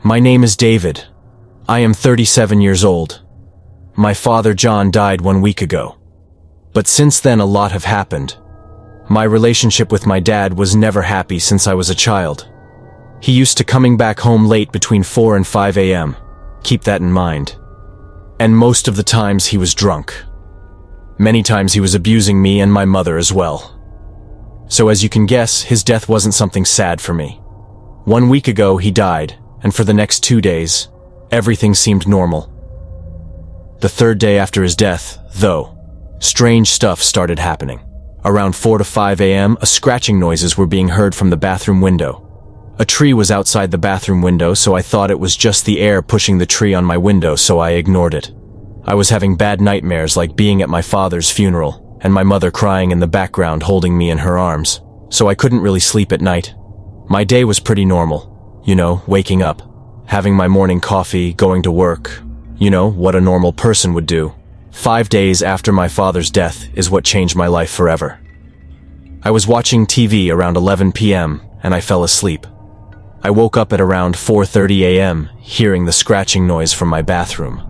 My name is David. I am 37 years old. My father John died 1 week ago. But since then a lot have happened. My relationship with my dad was never happy since I was a child. He used to coming back home late between 4 and 5 a.m. Keep that in mind. And most of the times he was drunk. Many times he was abusing me and my mother as well. So as you can guess, his death wasn't something sad for me. 1 week ago he died, and for the next 2 days, everything seemed normal. The third day after his death, though, strange stuff started happening. Around 4 to 5 a.m., scratching noises were being heard from the bathroom window. A tree was outside the bathroom window, so I thought it was just the air pushing the tree on my window, so I ignored it. I was having bad nightmares, like being at my father's funeral, and my mother crying in the background holding me in her arms, so I couldn't really sleep at night. My day was pretty normal. Waking up, having my morning coffee, going to work. What a normal person would do. 5 days after my father's death is what changed my life forever. I was watching TV around 11 p.m. and I fell asleep. I woke up at around 4:30 a.m. hearing the scratching noise from my bathroom.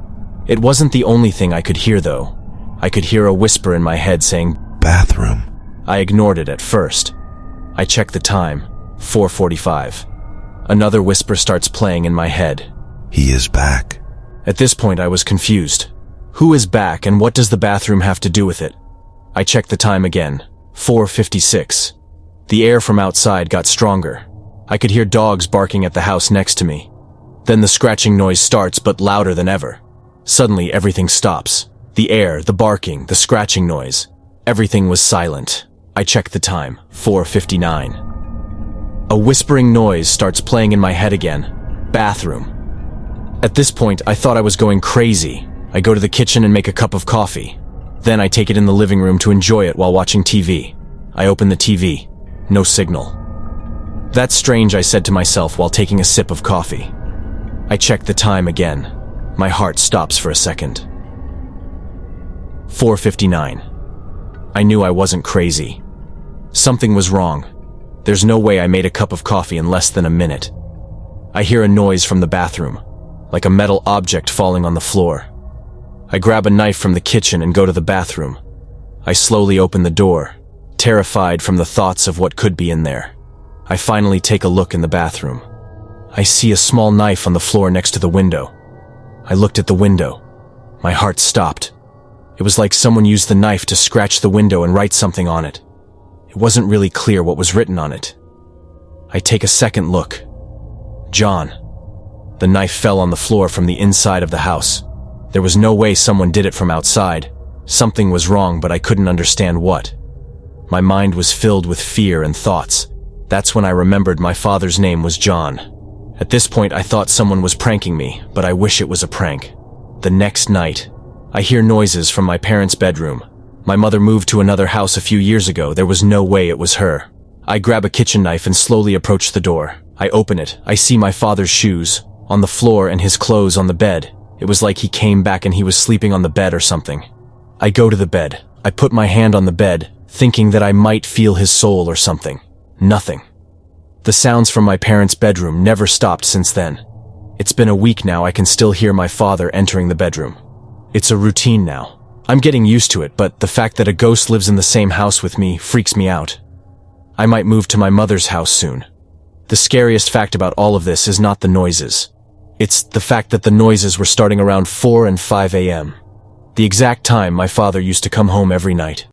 It wasn't the only thing I could hear though. I could hear a whisper in my head saying, "Bathroom." I ignored it at first. I checked the time, 4:45. Another whisper starts playing in my head. "He is back." At this point I was confused. Who is back and what does the bathroom have to do with it? I checked the time again, 4:56. The air from outside got stronger. I could hear dogs barking at the house next to me. Then the scratching noise starts, but louder than ever. Suddenly everything stops. The air, the barking, the scratching noise. Everything was silent. I checked the time, 4:59. A whispering noise starts playing in my head again. Bathroom. At this point, I thought I was going crazy. I go to the kitchen and make a cup of coffee. Then I take it in the living room to enjoy it while watching TV. I open the TV. No signal. "That's strange," I said to myself while taking a sip of coffee. I check the time again. My heart stops for a second. 4:59. I knew I wasn't crazy. Something was wrong. There's no way I made a cup of coffee in less than a minute. I hear a noise from the bathroom, like a metal object falling on the floor. I grab a knife from the kitchen and go to the bathroom. I slowly open the door, terrified from the thoughts of what could be in there. I finally take a look in the bathroom. I see a small knife on the floor next to the window. I looked at the window. My heart stopped. It was like someone used the knife to scratch the window and write something on it. It wasn't really clear what was written on it. I take a second look. John. The knife fell on the floor from the inside of the house. There was no way someone did it from outside. Something was wrong, but I couldn't understand what. My mind was filled with fear and thoughts. That's when I remembered my father's name was John. At this point, I thought someone was pranking me, but I wish it was a prank. The next night, I hear noises from my parents' bedroom. My mother moved to another house a few years ago. There was no way it was her. I grab a kitchen knife and slowly approach the door. I open it. I see my father's shoes on the floor and his clothes on the bed. It was like he came back and he was sleeping on the bed or something. I go to the bed. I put my hand on the bed, thinking that I might feel his soul or something. Nothing. The sounds from my parents' bedroom never stopped since then. It's been a week now. I can still hear my father entering the bedroom. It's a routine now. I'm getting used to it, but the fact that a ghost lives in the same house with me freaks me out. I might move to my mother's house soon. The scariest fact about all of this is not the noises. It's the fact that the noises were starting around 4 and 5 a.m. The exact time my father used to come home every night.